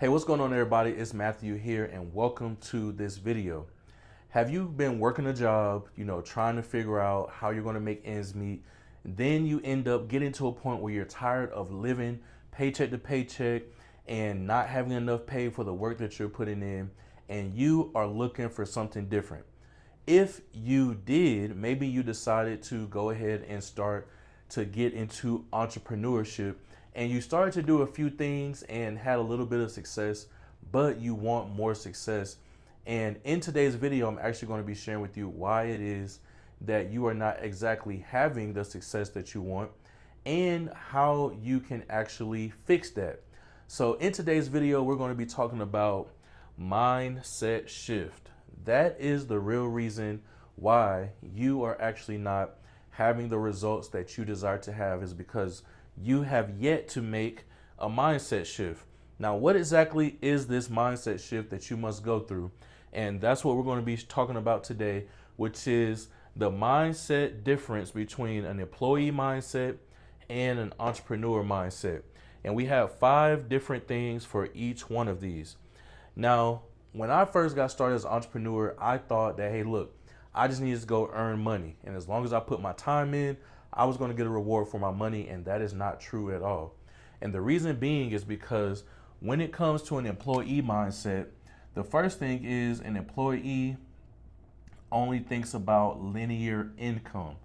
Hey, what's going on everybody? It's Matthew here and welcome to this video. Have you been working a job, trying to figure out how you're going to make ends meet? Then you end up getting to a point where you're tired of living paycheck to paycheck and not having enough pay for the work that you're putting in, and you are looking for something different. If you did, maybe you decided to go ahead and start to get into entrepreneurship and you started to do a few things and had a little bit of success, but you want more success. And in today's video, I'm actually going to be sharing with you why it is that you are not exactly having the success that you want and how you can actually fix that. So in today's video, we're going to be talking about mindset shift. That is the real reason why you are actually not having the results that you desire to have, is because you have yet to make a mindset shift. Now, what exactly is this mindset shift that you must go through? And that's what we're going to be talking about today, which is the mindset difference between an employee mindset and an entrepreneur mindset. And we have 5 different things for each one of these. Now, when I first got started as an entrepreneur, I thought that, hey, look, I just needed to go earn money. And as long as I put my time in, I was going to get a reward for my money. And that is not true at all. And the reason being is because when it comes to an employee mindset, the first thing is an employee only thinks about linear income.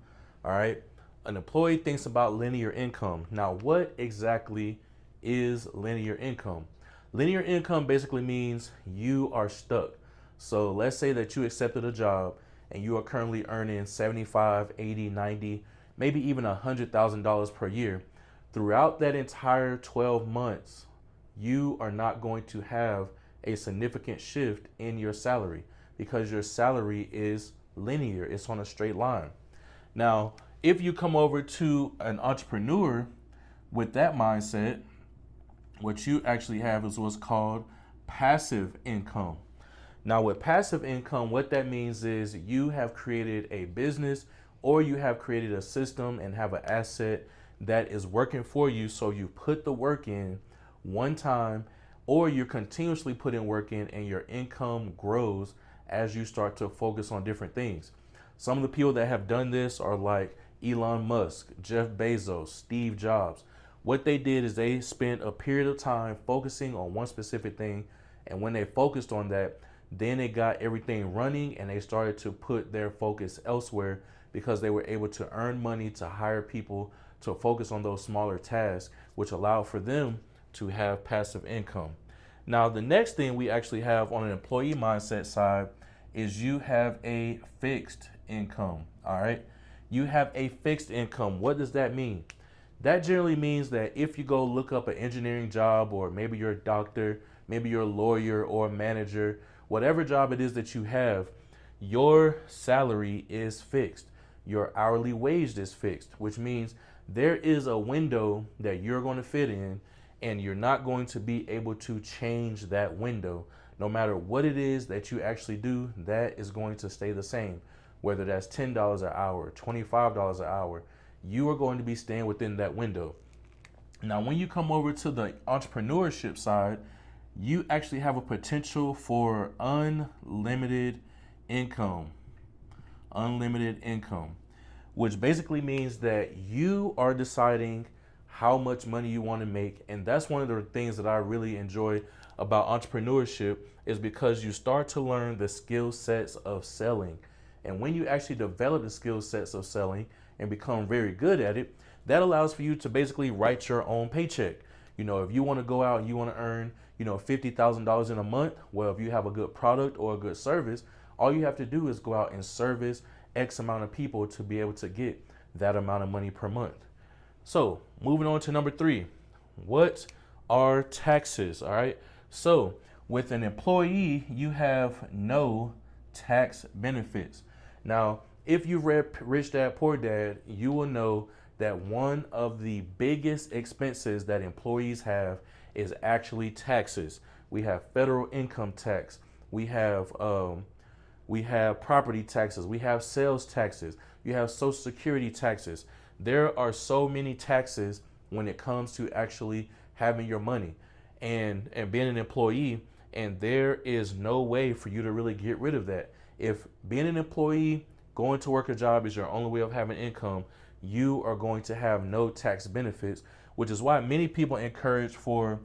All right. An employee thinks about linear income. Now, what exactly is linear income? Linear income basically means you are stuck. So let's say that you accepted a job and you are currently earning 75, 80, 90, maybe even $100,000 per year. Throughout that entire 12 months, you are not going to have a significant shift in your salary because your salary is linear. It's on a straight line. Now, if you come over to an entrepreneur with that mindset, what you actually have is what's called passive income. Now, with passive income, what that means is you have created a business or you have created a system and have an asset that is working for you. So you put the work in one time, or you're continuously putting work in and your income grows as you start to focus on different things. Some of the people that have done this are like Elon Musk, Jeff Bezos, Steve Jobs. What they did is they spent a period of time focusing on one specific thing. And when they focused on that, then they got everything running and they started to put their focus elsewhere because they were able to earn money to hire people to focus on those smaller tasks, which allowed for them to have passive income. Now, the next thing we actually have on an employee mindset side is you have a fixed income. All right. You have a fixed income. What does that mean? That generally means that if you go look up an engineering job, or maybe you're a doctor, maybe you're a lawyer or a manager, whatever job it is that you have, your salary is fixed. Your hourly wage is fixed, which means there is a window that you're going to fit in, and you're not going to be able to change that window. No matter what it is that you actually do, that is going to stay the same. Whether that's $10 an hour, $25 an hour, you are going to be staying within that window. Now, when you come over to the entrepreneurship side, you actually have a potential for unlimited income. Unlimited income, which basically means that you are deciding how much money you want to make. And that's one of the things that I really enjoy about entrepreneurship, is because you start to learn the skill sets of selling. And when you actually develop the skill sets of selling and become very good at it, that allows for you to basically write your own paycheck. If you want to go out and you want to earn, $50,000 in a month, well, if you have a good product or a good service, all you have to do is go out and service X amount of people to be able to get that amount of money per month. So moving on to number 3, what are taxes? All right. So with an employee, you have no tax benefits. Now, if you've read Rich Dad Poor Dad, you will know that one of the biggest expenses that employees have is actually taxes. We have federal income tax. We have property taxes. We have sales taxes. You have Social Security taxes. There are so many taxes when it comes to actually having your money. and being an employee, and there is no way for you to really get rid of that. If being an employee, going to work a job is your only way of having income, you are going to have no tax benefits, which is why many people encourage for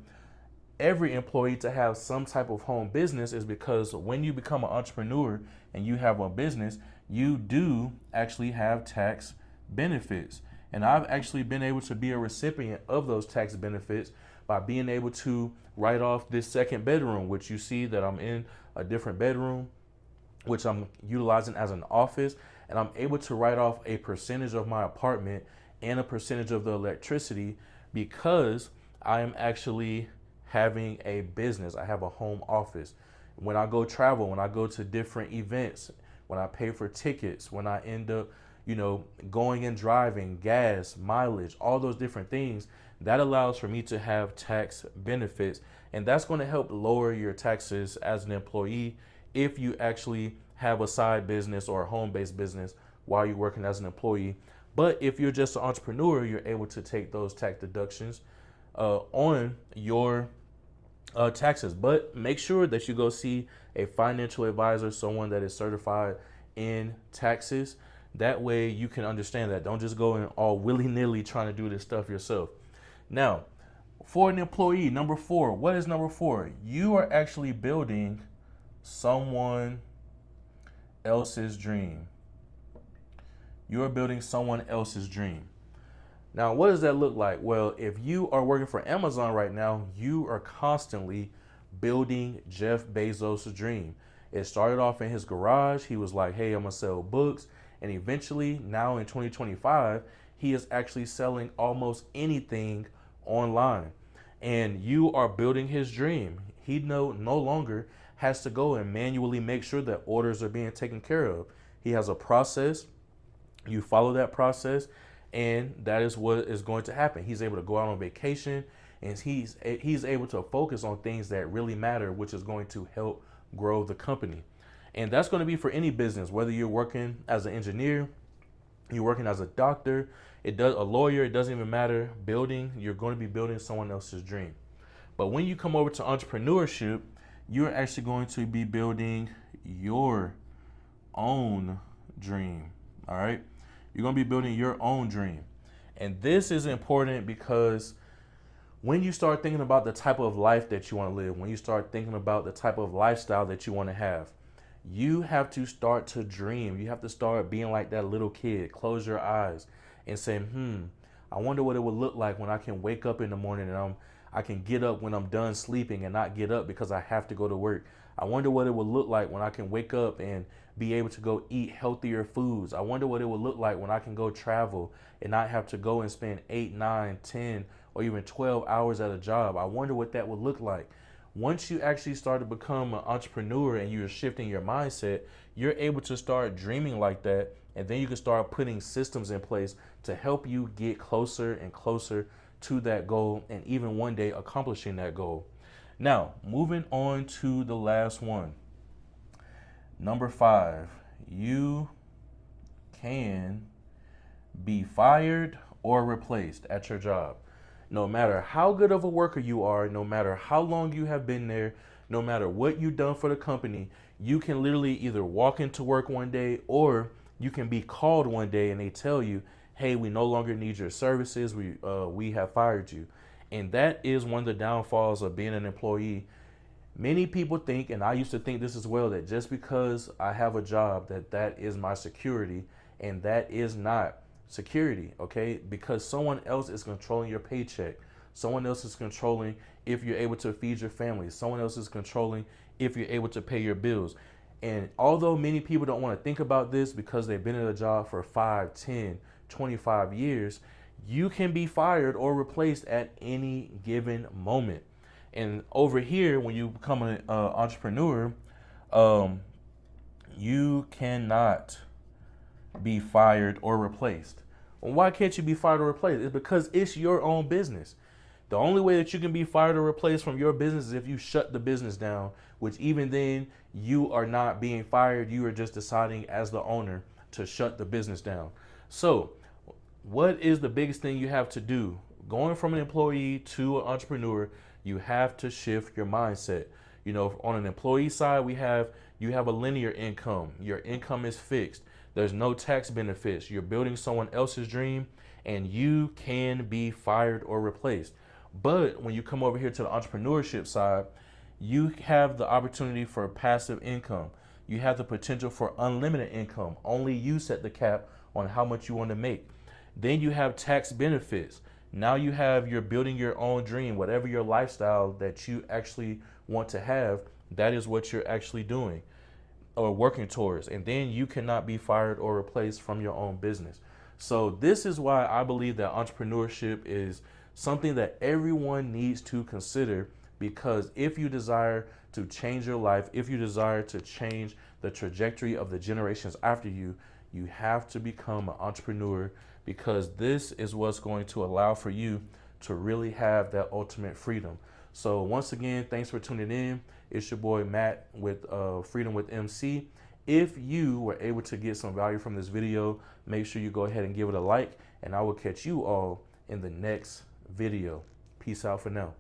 every employee to have some type of home business, is because when you become an entrepreneur and you have a business, you do actually have tax benefits. And I've actually been able to be a recipient of those tax benefits by being able to write off this second bedroom, which you see that I'm in a different bedroom, which I'm utilizing as an office. And I'm able to write off a percentage of my apartment and a percentage of the electricity because I am actually having a business. I have a home office. When I go travel, when I go to different events, when I pay for tickets, when I end up, going and driving, gas, mileage, all those different things, that allows for me to have tax benefits. And that's going to help lower your taxes as an employee if you actually have a side business or a home-based business while you're working as an employee. But if you're just an entrepreneur, you're able to take those tax deductions on your taxes. But make sure that you go see a financial advisor, someone that is certified in taxes. That way you can understand that. Don't just go in all willy-nilly trying to do this stuff yourself. Now, for an employee, number 4, what is number 4? You are actually building someone else's dream. You are building someone else's dream. Now, what does that look like? Well, if you are working for Amazon right now, you are constantly building Jeff Bezos' dream. It started off in his garage. He was like, hey, I'm going to sell books. And eventually, now in 2025, he is actually selling almost anything online. And you are building his dream. He no longer has to go and manually make sure that orders are being taken care of. He has a process. You follow that process, and that is what is going to happen. He's able to go out on vacation, and he's able to focus on things that really matter, which is going to help grow the company. And that's going to be for any business, whether you're working as an engineer, you're working as a doctor, a lawyer, it doesn't even matter. You're going to be building someone else's dream. But when you come over to entrepreneurship, you're actually going to be building your own dream. All right. You're going to be building your own dream. And this is important because when you start thinking about the type of life that you want to live, when you start thinking about the type of lifestyle that you want to have, you have to start to dream. You have to start being like that little kid. Close your eyes and say, I wonder what it would look like when I can wake up in the morning and I can get up when I'm done sleeping and not get up because I have to go to work. I wonder what it would look like when I can wake up and be able to go eat healthier foods. I wonder what it would look like when I can go travel and not have to go and spend 8, 9, 10, or even 12 hours at a job. I wonder what that would look like. Once you actually start to become an entrepreneur and you're shifting your mindset, you're able to start dreaming like that. And then you can start putting systems in place to help you get closer and closer to that goal, and even one day accomplishing that goal. Now, moving on to the last one. Number 5, you can be fired or replaced at your job. No matter how good of a worker you are, no matter how long you have been there, no matter what you've done for the company, you can literally either walk into work one day or you can be called one day and they tell you, hey, we no longer need your services. We have fired you. And that is one of the downfalls of being an employee. Many people think, and I used to think this as well, that just because I have a job, that is my security, and that is not security, okay? Because someone else is controlling your paycheck. Someone else is controlling if you're able to feed your family. Someone else is controlling if you're able to pay your bills. And although many people don't want to think about this because they've been in a job for 5, 10, 25 years, you can be fired or replaced at any given moment. And over here, when you become an entrepreneur, you cannot be fired or replaced. Well, why can't you be fired or replaced? It's because it's your own business. The only way that you can be fired or replaced from your business is if you shut the business down, which even then you are not being fired. You are just deciding as the owner to shut the business down. So what is the biggest thing you have to do? Going from an employee to an entrepreneur, You have to shift your mindset. You know, on an employee side, you have a linear income. Your income is fixed. There's no tax benefits. You're building someone else's dream, and you can be fired or replaced. But when you come over here to the entrepreneurship side, you have the opportunity for passive income. You have the potential for unlimited income. Only you set the cap on how much you want to make. Then you have tax benefits. Now you're building your own dream, whatever your lifestyle that you actually want to have, that is what you're actually doing or working towards. And then you cannot be fired or replaced from your own business. So this is why I believe that entrepreneurship is something that everyone needs to consider, because if you desire to change your life, if you desire to change the trajectory of the generations after you, you have to become an entrepreneur, because this is what's going to allow for you to really have that ultimate freedom. So once again, thanks for tuning in. It's your boy Matt with Freedom with MC. If you were able to get some value from this video, make sure you go ahead and give it a like, and I will catch you all in the next video. Peace out for now.